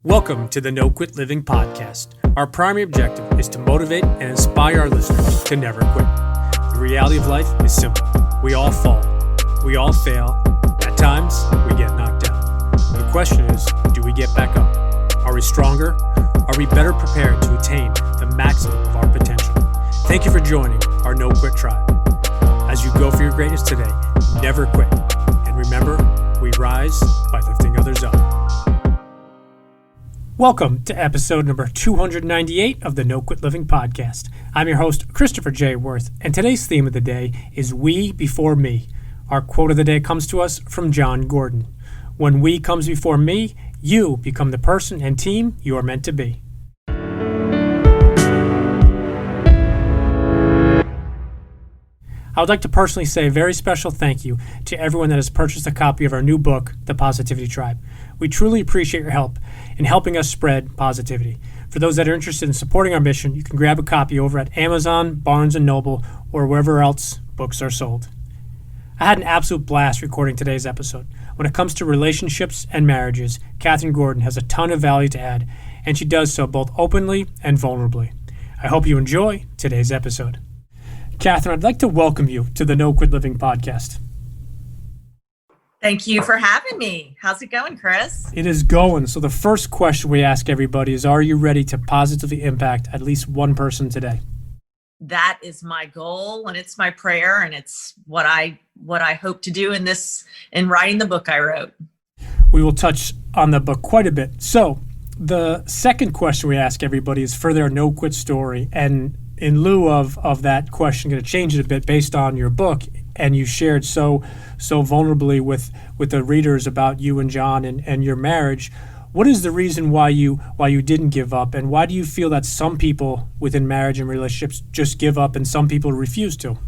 Welcome to the No Quit Living podcast. Our primary objective is to motivate and inspire our listeners to never quit. The reality of life is simple. We all fall. We all fail. At times, we get knocked down. The question is, do we get back up? Are we stronger? Are we better prepared to attain the maximum of our potential? Thank you for joining our No Quit tribe. As you go for your greatness today, never quit. And remember, we rise by lifting others up. Welcome to episode number 298 of the No Quit Living podcast. I'm your host, Christopher J. Worth, and today's theme of the day is We Before Me. Our quote of the day comes to us from Kathryn Gordon. When we comes before me, you become the person and team you are meant to be. I would like to personally say a very special thank you to everyone that has purchased a copy of our new book, The Positivity Tribe. We truly appreciate your help in helping us spread positivity. For those that are interested in supporting our mission, you can grab a copy over at Amazon, Barnes & Noble, or wherever else books are sold. I had an absolute blast recording today's episode. When it comes to relationships and marriages, Kathryn Gordon has a ton of value to add, and she does so both openly and vulnerably. I hope you enjoy today's episode. Kathryn, I'd like to welcome you to the No Quit Living podcast. Thank you for having me. How's it going, Chris? It is going. So the first question we ask everybody is, are you ready to positively impact at least one person today? That is my goal, and it's my prayer, and it's what I hope to do in writing the book I wrote. We will touch on the book quite a bit. So the second question we ask everybody is for their no quit story. And in lieu of that question, I'm going to change it a bit based on your book, and you shared so vulnerably with the readers about you and John and your marriage. What is the reason why you didn't give up, and why do you feel that some people within marriage and relationships just give up and some people refuse to?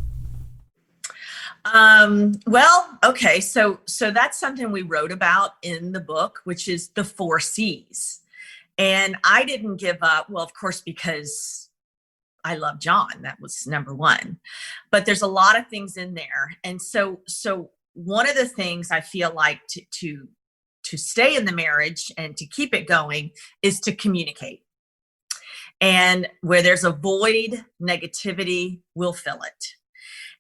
Okay, so that's something we wrote about in the book, which is the 4 C's. And I didn't give up, well, of course, because I love John. That was number one. But there's a lot of things in there. And so one of the things I feel like to stay in the marriage and to keep it going is to communicate. And where there's a void, negativity will fill it.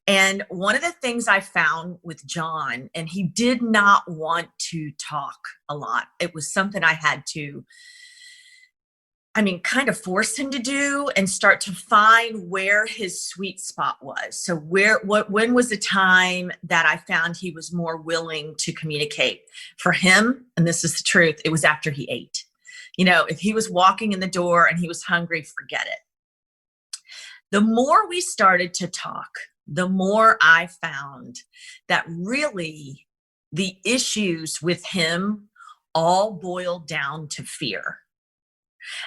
And one of the things I found with John, and he did not want to talk a lot. It was something I had to kind of force him to do and start to find where his sweet spot was. So when was the time that I found he was more willing to communicate? For him, and this is the truth, it was after he ate. If he was walking in the door and he was hungry, forget it. The more we started to talk, the more I found that really the issues with him all boiled down to fear.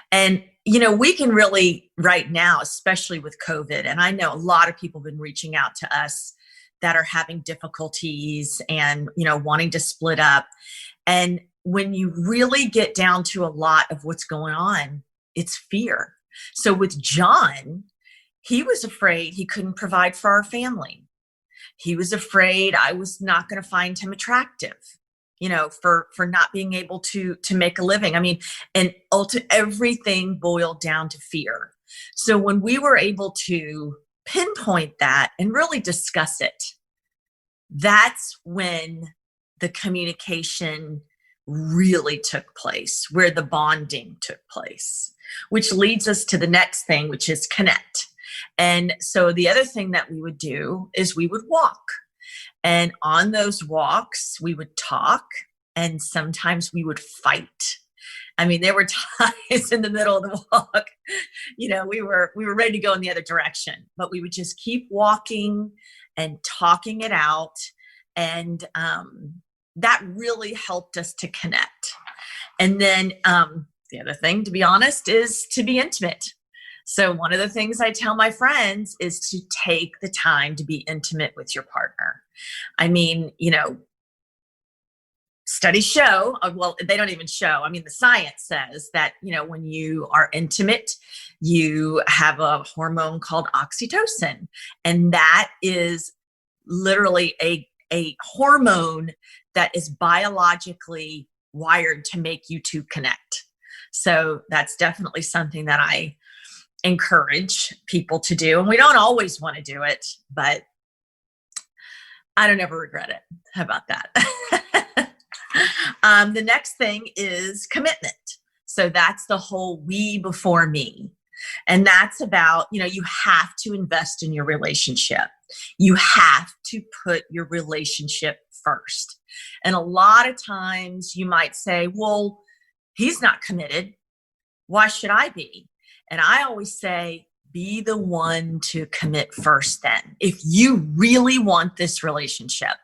And, we can really right now, especially with COVID, and I know a lot of people have been reaching out to us that are having difficulties and, wanting to split up. And when you really get down to a lot of what's going on, it's fear. So with John, he was afraid he couldn't provide for our family. He was afraid I was not going to find him attractive. For not being able to make a living. And everything boiled down to fear. So when we were able to pinpoint that and really discuss it, that's when the communication really took place, where the bonding took place, which leads us to the next thing, which is connect. And so the other thing that we would do is we would walk. And on those walks, we would talk, and sometimes we would fight. There were times in the middle of the walk, we were ready to go in the other direction, but we would just keep walking and talking it out. And that really helped us to connect. And then the other thing, to be honest, is to be intimate. So one of the things I tell my friends is to take the time to be intimate with your partner. Studies show, well, they don't even show. The science says that, when you are intimate, you have a hormone called oxytocin. And that is literally a hormone that is biologically wired to make you two connect. So that's definitely something that I encourage people to do. And we don't always want to do it, but I don't ever regret it. How about that? The next thing is commitment. So that's the whole we before me. And that's about, you have to invest in your relationship. You have to put your relationship first. And a lot of times you might say, well, he's not committed. Why should I be? And I always say, be the one to commit first then. If you really want this relationship,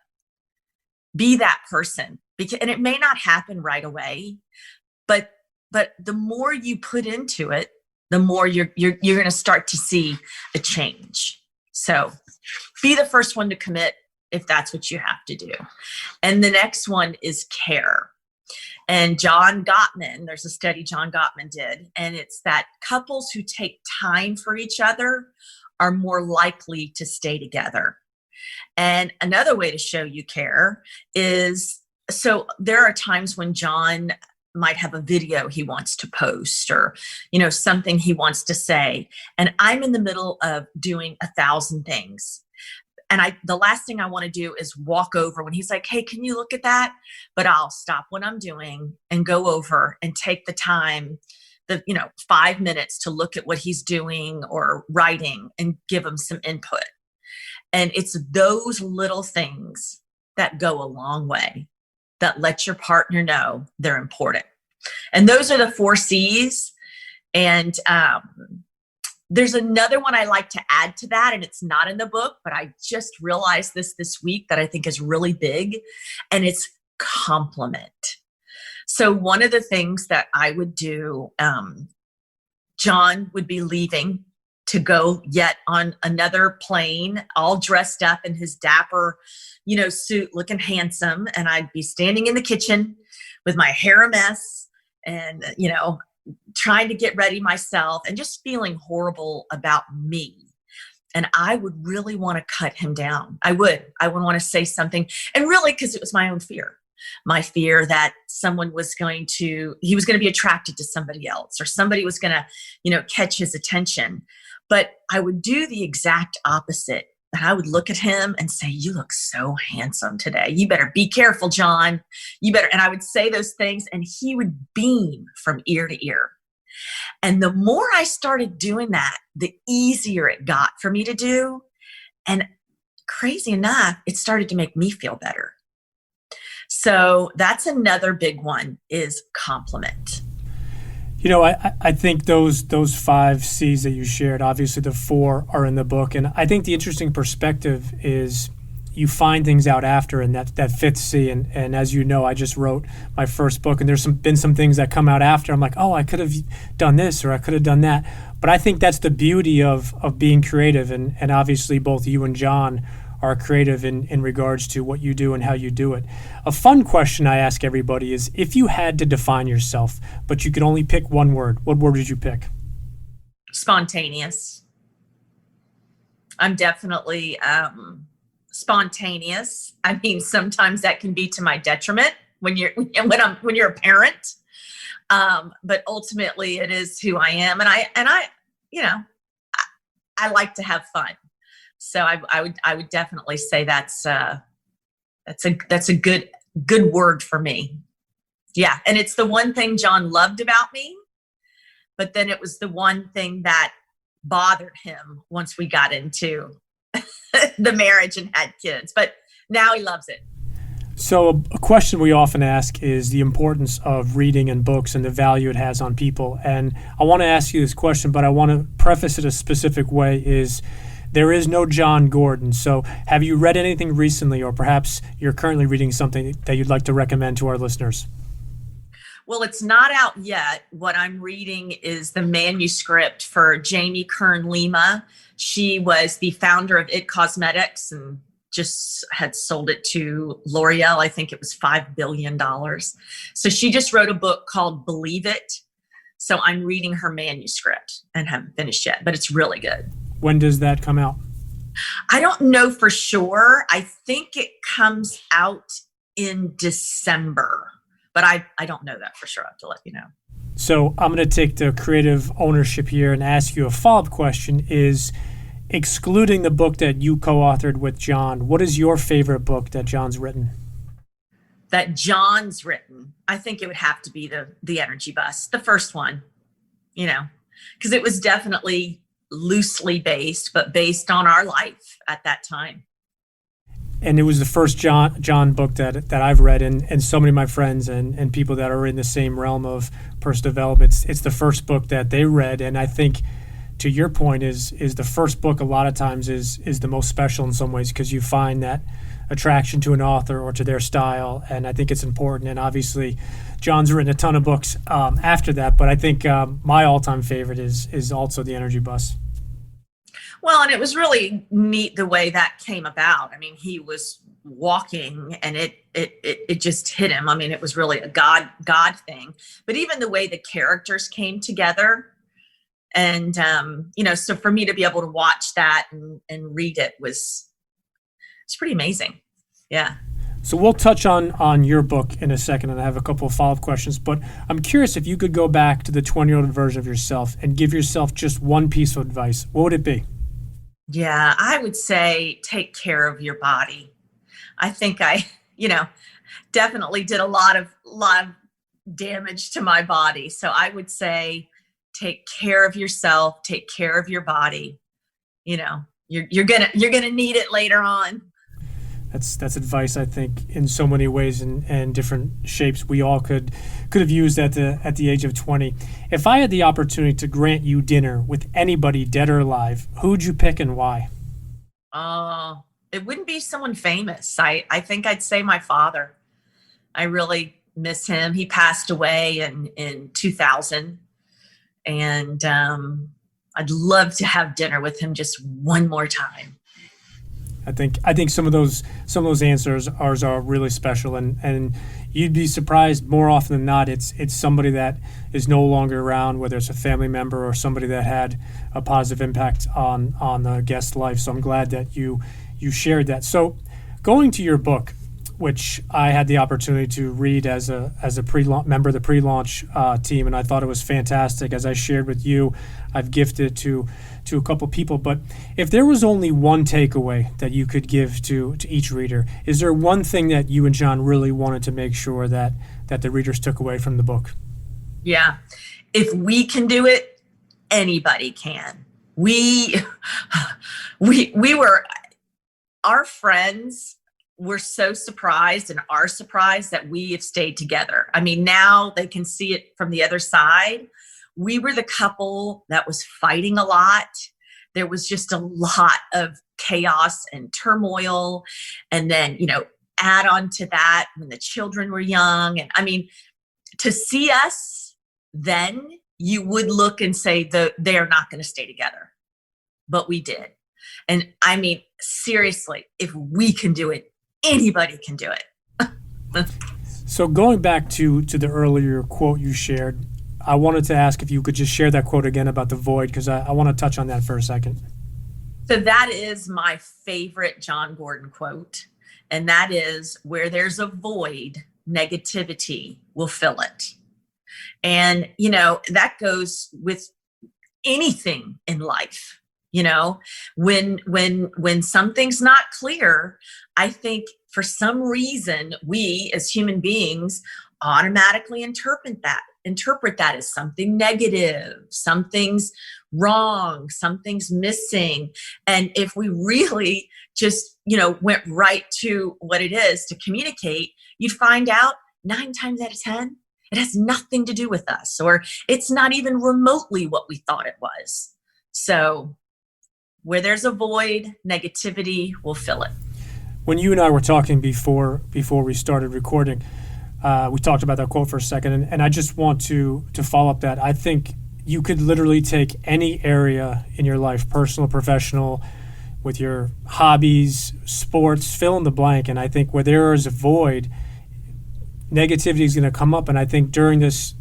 be that person. And it may not happen right away, but the more you put into it, the more you're going to start to see a change. So be the first one to commit if that's what you have to do. And the next one is care. And John Gottman, there's a study John Gottman did, and it's that couples who take time for each other are more likely to stay together. And another way to show you care is, so there are times when John might have a video he wants to post or, something he wants to say. And I'm in the middle of doing 1,000 things. And the last thing I want to do is walk over when he's like, hey, can you look at that? But I'll stop what I'm doing and go over and take the time, 5 minutes to look at what he's doing or writing and give him some input. And it's those little things that go a long way, that let your partner know they're important. And those are the 4 C's. And there's another one I like to add to that, and it's not in the book, but I just realized this week that I think is really big, and it's compliment. So one of the things that I would do, John would be leaving to go yet on another plane, all dressed up in his dapper, suit, looking handsome. And I'd be standing in the kitchen with my hair a mess and, trying to get ready myself and just feeling horrible about me. And I would really want to cut him down. I would want to say something. And really, because it was my own fear. My fear that he was going to be attracted to somebody else, or somebody was going to, catch his attention. But I would do the exact opposite. And I would look at him and say, you look so handsome today. You better be careful, John. You better. And I would say those things and he would beam from ear to ear. And the more I started doing that, the easier it got for me to do. And crazy enough, it started to make me feel better. So that's another big one, is compliment. I think those 5 C's that you shared, obviously the 4 are in the book. And I think the interesting perspective is you find things out after, and that 5th C. And as you know, I just wrote my first book, and there's been some things that come out after. I'm like, oh, I could have done this or I could have done that. But I think that's the beauty of being creative. And obviously both you and John are creative in regards to what you do and how you do it. A fun question I ask everybody is, if you had to define yourself, but you could only pick one word, what word would you pick? Spontaneous. I'm definitely spontaneous. I mean, sometimes that can be to my detriment when you're a parent. But ultimately it is who I am. And I like to have fun. So I would definitely say that's a good word for me. Yeah. And it's the one thing John loved about me, but then it was the one thing that bothered him once we got into the marriage and had kids, but now he loves it. So a question we often ask is the importance of reading and books and the value it has on people. And I want to ask you this question, but I want to preface it a specific way, is there is no John Gordon. So have you read anything recently, or perhaps you're currently reading something that you'd like to recommend to our listeners? Well, it's not out yet. What I'm reading is the manuscript for Jamie Kern Lima. She was the founder of IT Cosmetics and just had sold it to L'Oreal. I think it was $5 billion. So she just wrote a book called Believe It. So I'm reading her manuscript and haven't finished yet, but it's really good. When does that come out? I don't know for sure. I think it comes out in December, but I don't know that for sure. I have to let you know. So I'm going to take the creative ownership here and ask you a follow-up question is, excluding the book that you co-authored with John, what is your favorite book that John's written? That John's written, I think it would have to be the Energy Bus, the first one, because it was definitely loosely based, but based on our life at that time. And it was the first John book that I've read, and so many of my friends and people that are in the same realm of personal development, it's the first book that they read. And I think, to your point, is the first book a lot of times is the most special in some ways, because you find that attraction to an author or to their style, and I think it's important. And obviously, John's written a ton of books after that, but I think my all-time favorite is also The Energy Bus. Well, and it was really neat the way that came about. I mean, he was walking and it just hit him. I mean, it was really a God thing. But even the way the characters came together, and so for me to be able to watch that and read it's pretty amazing. Yeah. So we'll touch on your book in a second, and I have a couple of follow-up questions. But I'm curious if you could go back to the 20-year-old version of yourself and give yourself just one piece of advice. What would it be? Yeah, I would say take care of your body. I think I, definitely did a lot of damage to my body. So I would say take care of yourself, take care of your body. You're gonna need it later on. That's advice, I think, in so many ways and different shapes we all could have used at the age of 20. If I had the opportunity to grant you dinner with anybody, dead or alive, who would you pick and why? It wouldn't be someone famous. I think I'd say my father. I really miss him. He passed away in 2000, and I'd love to have dinner with him just one more time. I think some of those answers are really special, and you'd be surprised more often than not. It's somebody that is no longer around, whether it's a family member or somebody that had a positive impact on the guest's life. So I'm glad that you shared that. So going to your book, which I had the opportunity to read as a member of the pre-launch team, and I thought it was fantastic. As I shared with you, I've gifted it to a couple people. But if there was only one takeaway that you could give to each reader, is there one thing that you and John really wanted to make sure that the readers took away from the book? Yeah. If we can do it, anybody can. We were, our friends were so surprised and are surprised that we have stayed together. I mean, now they can see it from the other side. We were the couple that was fighting a lot. There was just a lot of chaos and turmoil. And then, add on to that when the children were young. And I mean, to see us then, you would look and say they are not going to stay together. But we did. And I mean, seriously, if we can do it, anybody can do it. So going back to the earlier quote you shared, I wanted to ask if you could just share that quote again about the void, because I want to touch on that for a second. So that is my favorite John Gordon quote. And that is, where there's a void, negativity will fill it. And, that goes with anything in life. When something's not clear, I think for some reason, we as human beings automatically interpret that as something negative, something's wrong, something's missing. And if we really just, went right to what it is to communicate, you'd find out 9 times out of 10, it has nothing to do with us, or it's not even remotely what we thought it was. So where there's a void, negativity will fill it. When you and I were talking before we started recording, we talked about that quote for a second, and I just want to follow up that. I think you could literally take any area in your life, personal, professional, with your hobbies, sports, fill in the blank, and I think where there is a void, negativity is going to come up. And I think during this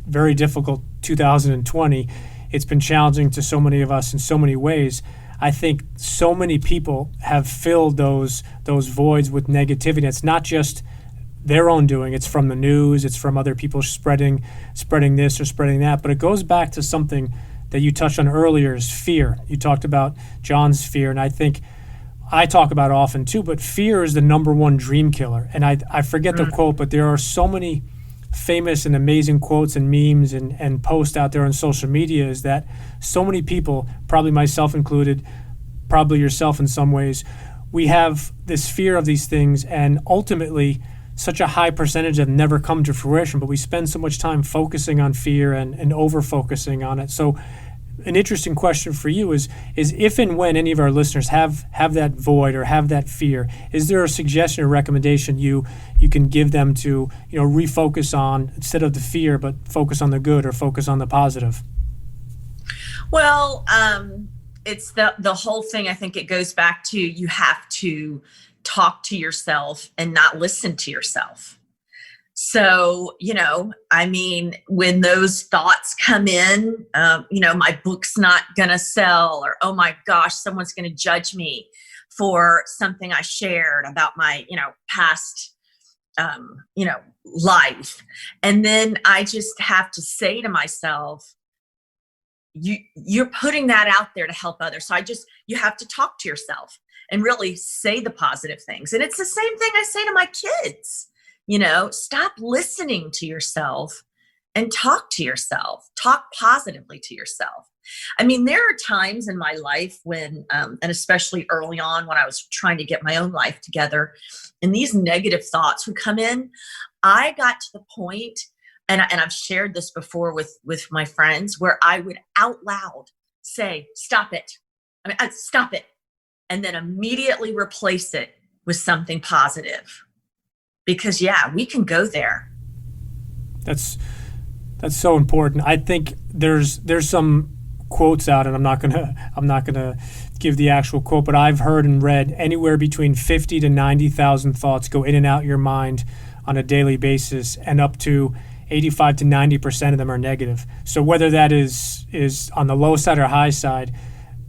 very difficult 2020, it's been challenging to so many of us in so many ways. I think so many people have filled those voids with negativity. It's not just their own doing. It's from the news. It's from other people spreading this or spreading that. But it goes back to something that you touched on earlier is fear. You talked about John's fear, and I think I talk about it often too, but fear is the number one dream killer. And I forget the quote, but there are so many famous and amazing quotes and memes and posts out there on social media is that so many people, probably myself included, probably yourself in some ways, we have this fear of these things, and ultimately such a high percentage have never come to fruition, but we spend so much time focusing on fear and over focusing on it. So an interesting question for you is if and when any of our listeners have that void or have that fear, is there a suggestion or recommendation you can give them to, refocus on, instead of the fear, but focus on the good or focus on the positive? Well, it's the whole thing. I think it goes back to, you have to talk to yourself and not listen to yourself. So, when those thoughts come in, my book's not going to sell, or, oh my gosh, someone's going to judge me for something I shared about my, past, life. And then I just have to say to myself, you're putting that out there to help others. So you have to talk to yourself and really say the positive things. And it's the same thing I say to my kids, stop listening to yourself and talk to yourself, talk positively to yourself. I mean, there are times in my life when, and especially early on when I was trying to get my own life together, and these negative thoughts would come in. I got to the point, and I've shared this before with my friends, where I would out loud say, stop it. Stop it. And then immediately replace it with something positive. Because we can go there. That's so important. I think there's some quotes out, and I'm not gonna give the actual quote, but I've heard and read anywhere between 50 to 90,000 thoughts go in and out your mind on a daily basis, and up to 85 to 90% of them are negative. So whether that is on the low side or high side,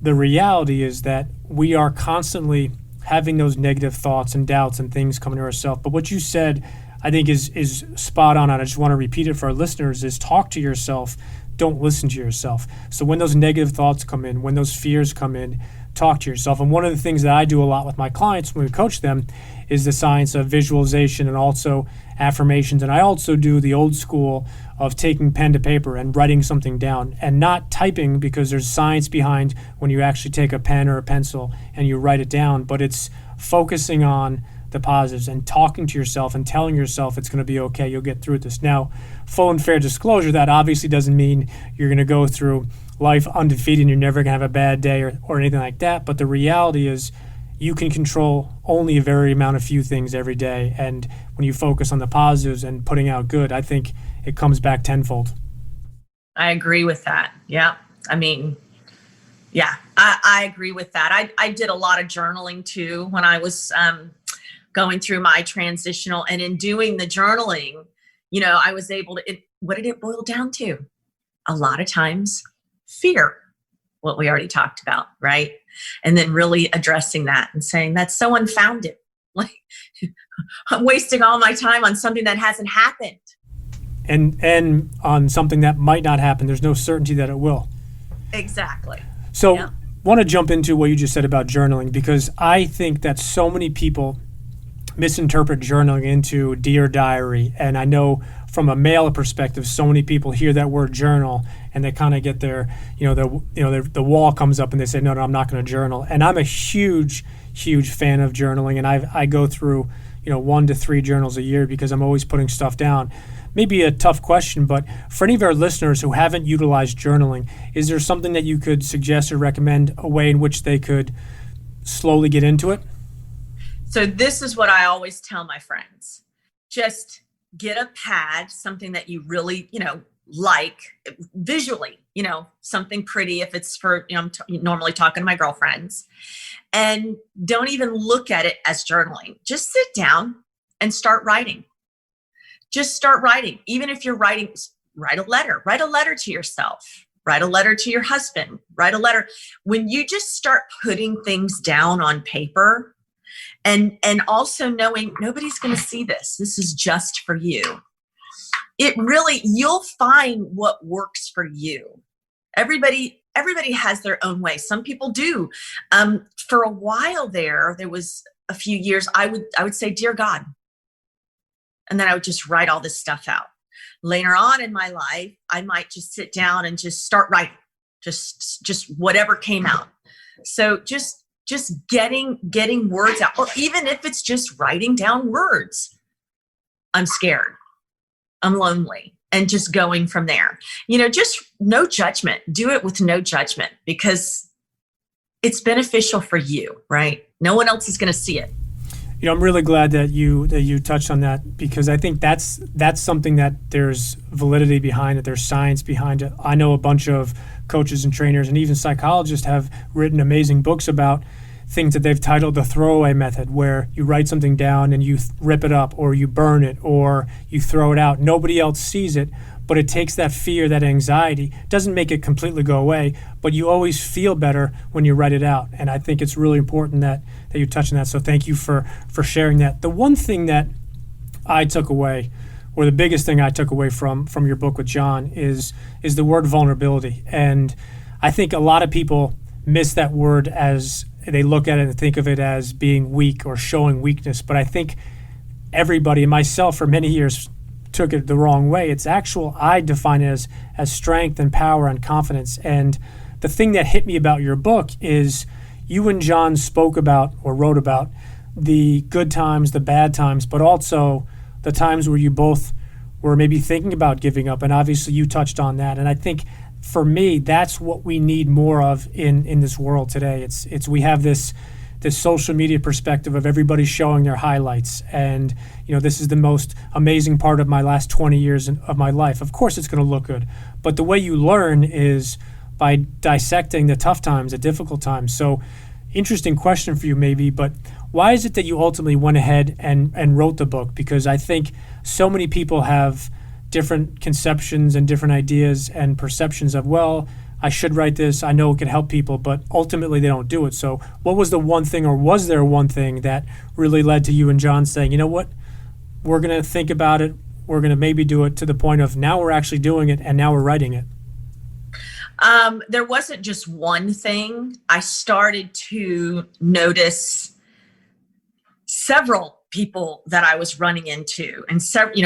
the reality is that we are constantly having those negative thoughts and doubts and things coming to ourselves. But what you said, I think is spot on. And I just want to repeat it for our listeners, is talk to yourself. Don't listen to yourself. So when those negative thoughts come in, when those fears come in, talk to yourself. And one of the things that I do a lot with my clients when we coach them is the science of visualization and also affirmations. And I also do the old school of taking pen to paper and writing something down, and not typing, because there's science behind when you actually take a pen or a pencil and you write it down, but it's focusing on the positives and talking to yourself and telling yourself it's going to be okay, you'll get through this. Now, full and fair disclosure, that obviously doesn't mean you're going to go through life undefeated and you're never going to have a bad day or anything like that. But the reality is you can control only a very amount of few things every day. And when you focus on the positives and putting out good, I think it comes back tenfold. I agree with that. Yeah. I mean, I agree with that. I did a lot of journaling too when I was going through my transitional, and in doing the journaling, I was able to, what did it boil down to? A lot of times, fear, what we already talked about, right? And then really addressing that and saying, that's so unfounded. Like, I'm wasting all my time on something that hasn't happened. And on something that might not happen. There's no certainty that it will. Exactly. So want to jump into what you just said about journaling, because I think that so many people misinterpret journaling into Dear Diary. And I know from a male perspective, so many people hear that word journal and they kind of get the wall comes up and they say, no, I'm not going to journal. And I'm a huge fan of journaling. And I go through, 1 to 3 journals a year because I'm always putting stuff down. Maybe a tough question, but for any of our listeners who haven't utilized journaling, is there something that you could suggest or recommend, a way in which they could slowly get into it? So this is what I always tell my friends. Just get a pad, something that you really, like visually, something pretty. If it's for, I'm normally talking to my girlfriends, and don't even look at it as journaling. Just sit down and start writing. Just start writing. Even if you're writing, write a letter to yourself, write a letter to your husband, write a letter. When you just start putting things down on paper, And also knowing nobody's going to see this. This is just for you. It really, you'll find what works for you. Everybody has their own way. Some people do. For a while there was a few years, I would say, "Dear God," and then I would just write all this stuff out. Later on in my life, I might just sit down and just start writing, just whatever came out. So just getting words out, or even if it's just writing down words. I'm scared. I'm lonely. And just going from there. Just no judgment. Do it with no judgment, because it's beneficial for you, right? No one else is going to see it. I'm really glad that you touched on that, because I think that's something that there's validity behind it. There's science behind it. I know a bunch of coaches and trainers and even psychologists have written amazing books about things that they've titled the throwaway method, where you write something down and you rip it up, or you burn it, or you throw it out. Nobody else sees it, but it takes that fear, that anxiety. It doesn't make it completely go away, but you always feel better when you write it out. And I think it's really important that you touch on that. So thank you for sharing that. The one thing that I took away, or the biggest thing I took away from your book with John, is the word vulnerability. And I think a lot of people miss that word as they look at it and think of it as being weak or showing weakness. But I think everybody, and myself for many years, took it the wrong way. It's I define it as strength and power and confidence. And the thing that hit me about your book is you and John spoke about, or wrote about, the good times, the bad times, but also the times where you both were maybe thinking about giving up. And obviously you touched on that. And I think for me, that's what we need more of in this world today. It's we have this social media perspective of everybody showing their highlights, and this is the most amazing part of my last 20 years of my life. Of course it's going to look good, but the way you learn is by dissecting the tough times, the difficult times. So interesting question for you maybe, but why is it that you ultimately went ahead and wrote the book? Because I think so many people have different conceptions and different ideas and perceptions of, well, I should write this, I know it could help people, but ultimately they don't do it. So what was the one thing, or was there one thing that really led to you and John saying, you know what, we're going to think about it, we're going to maybe do it, to the point of now we're actually doing it and now we're writing it? There wasn't just one thing. I started to notice several people that I was running into, and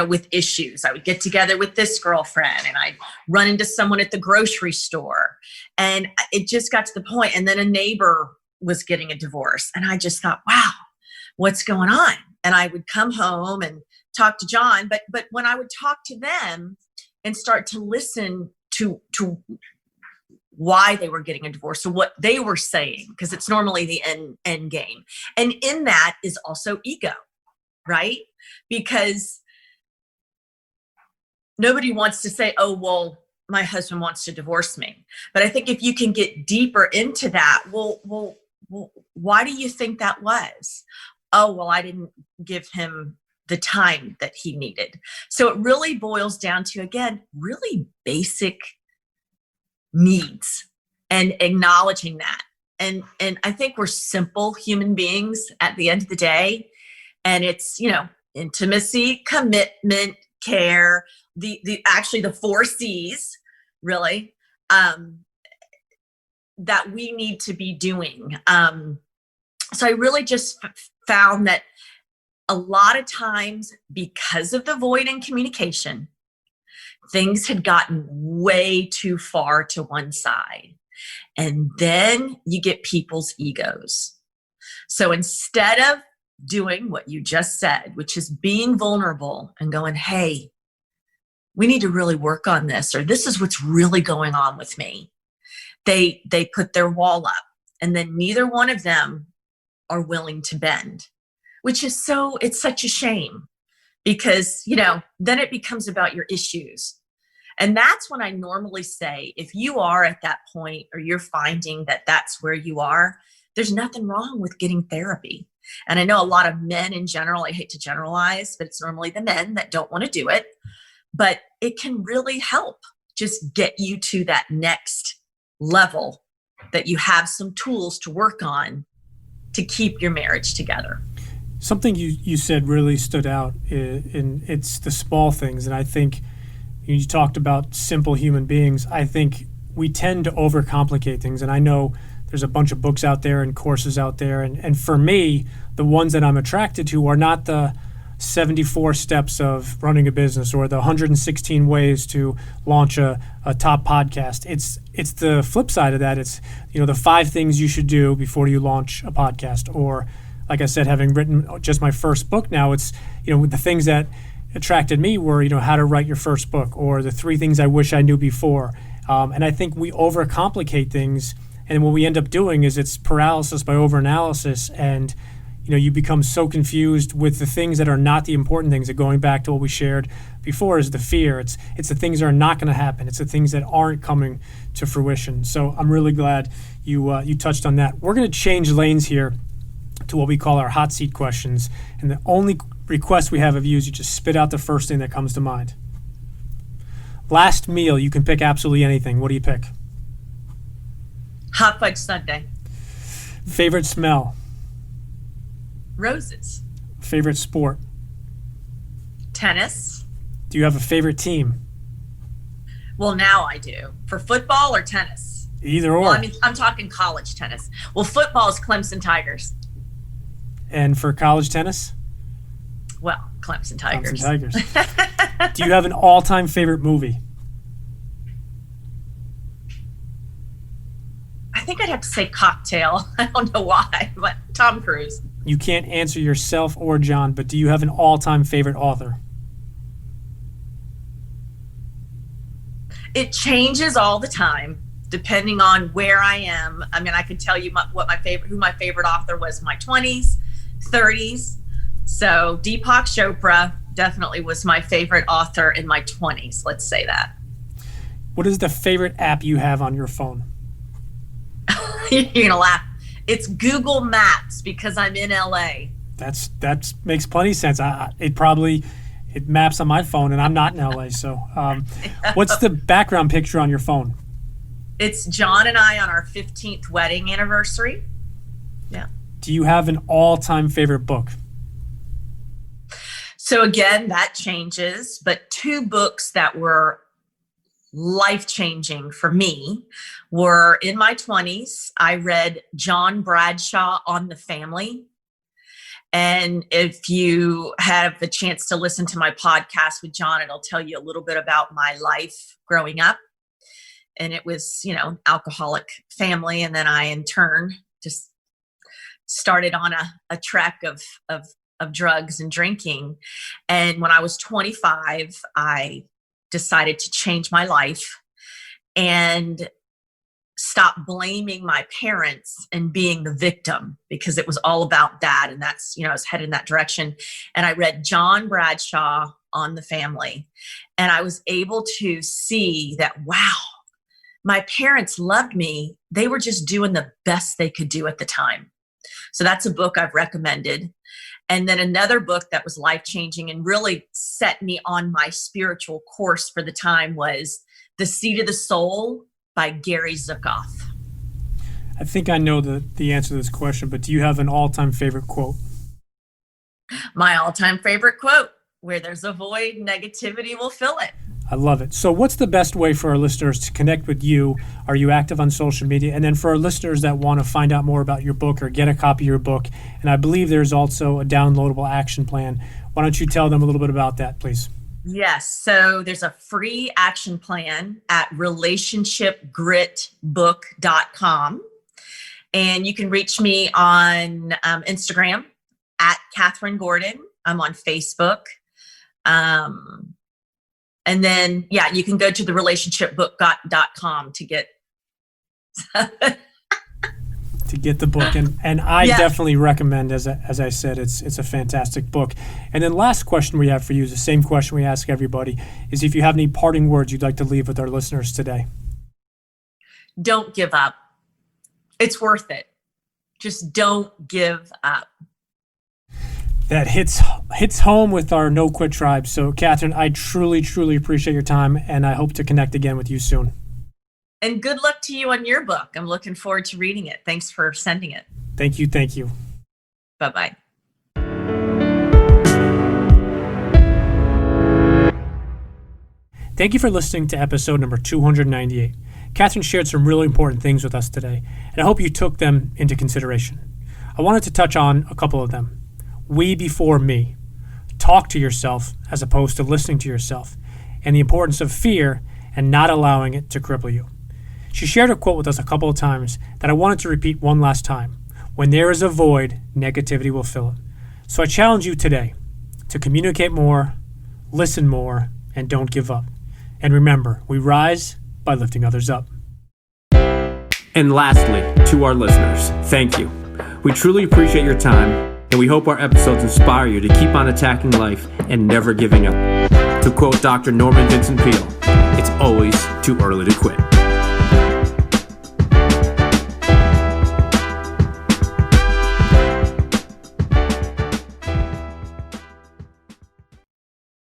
with issues. I would get together with this girlfriend, and I'd run into someone at the grocery store, and it just got to the point. And then a neighbor was getting a divorce, and I just thought, wow, what's going on? And I would come home and talk to John, but when I would talk to them and start to listen to why they were getting a divorce, so what they were saying, because it's normally the end game, and in that is also ego. Right? Because nobody wants to say, oh, well, my husband wants to divorce me. But I think if you can get deeper into that, well, why do you think that was? Oh, well, I didn't give him the time that he needed. So it really boils down to, again, really basic needs and acknowledging that. And I think we're simple human beings at the end of the day. And it's, intimacy, commitment, care, actually the 4 C's, really, that we need to be doing. So I really just found that a lot of times, because of the void in communication, things had gotten way too far to one side. And then you get people's egos. So instead of doing what you just said, which is being vulnerable and going, hey, we need to really work on this, or this is what's really going on with me. They put their wall up, and then neither one of them are willing to bend, which is it's such a shame, because, then it becomes about your issues. And that's when I normally say, if you are at that point, or you're finding that that's where you are, there's nothing wrong with getting therapy. And I know a lot of men in general, I hate to generalize, but it's normally the men that don't want to do it, but it can really help just get you to that next level, that you have some tools to work on to keep your marriage together. Something you said really stood out, and it's the small things. And I think you talked about simple human beings. I think we tend to overcomplicate things. And I know there's a bunch of books out there and courses out there. And for me, the ones that I'm attracted to are not the 74 steps of running a business or the 116 ways to launch a top podcast. It's the flip side of that. It's, the 5 things you should do before you launch a podcast. Or, like I said, having written just my first book now, it's, the things that attracted me were, how to write your first book, or the 3 things I wish I knew before. And I think we overcomplicate things. And what we end up doing is it's paralysis by overanalysis. And, you become so confused with the things that are not the important things. That going back to what we shared before is the fear. It's the things that are not going to happen. It's the things that aren't coming to fruition. So I'm really glad you touched on that. We're going to change lanes here to what we call our hot seat questions. And the only request we have of you is you just spit out the first thing that comes to mind. Last meal, you can pick absolutely anything. What do you pick? Hot fudge sundae. Favorite smell? Roses. Favorite sport? Tennis. Do you have a favorite team? Well, now I do. For football or tennis? Either or. Well, I'm talking college tennis. Well, football is Clemson Tigers. And for college tennis? Well, Clemson Tigers. Clemson Tigers. Do you have an all-time favorite movie? I think I'd have to say Cocktail. I don't know why, but Tom Cruise. You can't answer yourself or John, but do you have an all-time favorite author? It changes all the time, depending on where I am. I mean, I could tell you who my favorite author was in my 20s, 30s. So Deepak Chopra definitely was my favorite author in my 20s. Let's say that. What is the favorite app you have on your phone? You're going to laugh. It's Google Maps because I'm in LA. That makes plenty of sense. It maps on my phone, and I'm not in LA. So what's the background picture on your phone? It's John and I on our 15th wedding anniversary. Yeah. Do you have an all-time favorite book? So again, that changes, but 2 books that were life-changing for me were in my 20s. I read John Bradshaw on the Family. And if you have the chance to listen to my podcast with John, it'll tell you a little bit about my life growing up. And it was, alcoholic family. And then I, in turn, just started on a trek of drugs and drinking. And when I was 25, I decided to change my life and stop blaming my parents and being the victim, because it was all about that. And that's, I was headed in that direction. And I read John Bradshaw on the Family, and I was able to see that, wow, my parents loved me. They were just doing the best they could do at the time. So that's a book I've recommended. And then another book that was life-changing and really set me on my spiritual course for the time was The Seat of the Soul by Gary Zukav. I think I know the answer to this question, but do you have an all-time favorite quote? My all-time favorite quote: where there's a void, negativity will fill it. I love it. So what's the best way for our listeners to connect with you? Are you active on social media? And then for our listeners that want to find out more about your book or get a copy of your book, and I believe there's also a downloadable action plan, why don't you tell them a little bit about that, please? Yes. So there's a free action plan at relationshipgritbook.com. And you can reach me on Instagram at Kathryn Gordon. I'm on Facebook. And then, you can go to the relationshipbook.com to get the book. And I definitely recommend, as I said, it's a fantastic book. And then last question we have for you is the same question we ask everybody, is if you have any parting words you'd like to leave with our listeners today. Don't give up. It's worth it. Just don't give up. That hits home with our No Quit Tribe. So, Kathryn, I truly, truly appreciate your time, and I hope to connect again with you soon. And good luck to you on your book. I'm looking forward to reading it. Thanks for sending it. Thank you. Thank you. Bye-bye. Thank you for listening to episode number 298. Kathryn shared some really important things with us today, and I hope you took them into consideration. I wanted to touch on a couple of them. We before me. Talk to yourself as opposed to listening to yourself, and the importance of fear and not allowing it to cripple you. She shared a quote with us a couple of times that I wanted to repeat one last time. When there is a void, negativity will fill it. So I challenge you today to communicate more, listen more, and don't give up. And remember, we rise by lifting others up. And lastly, to our listeners, thank you. We truly appreciate your time, and we hope our episodes inspire you to keep on attacking life and never giving up. To quote Dr. Norman Vincent Peale, it's always too early to quit.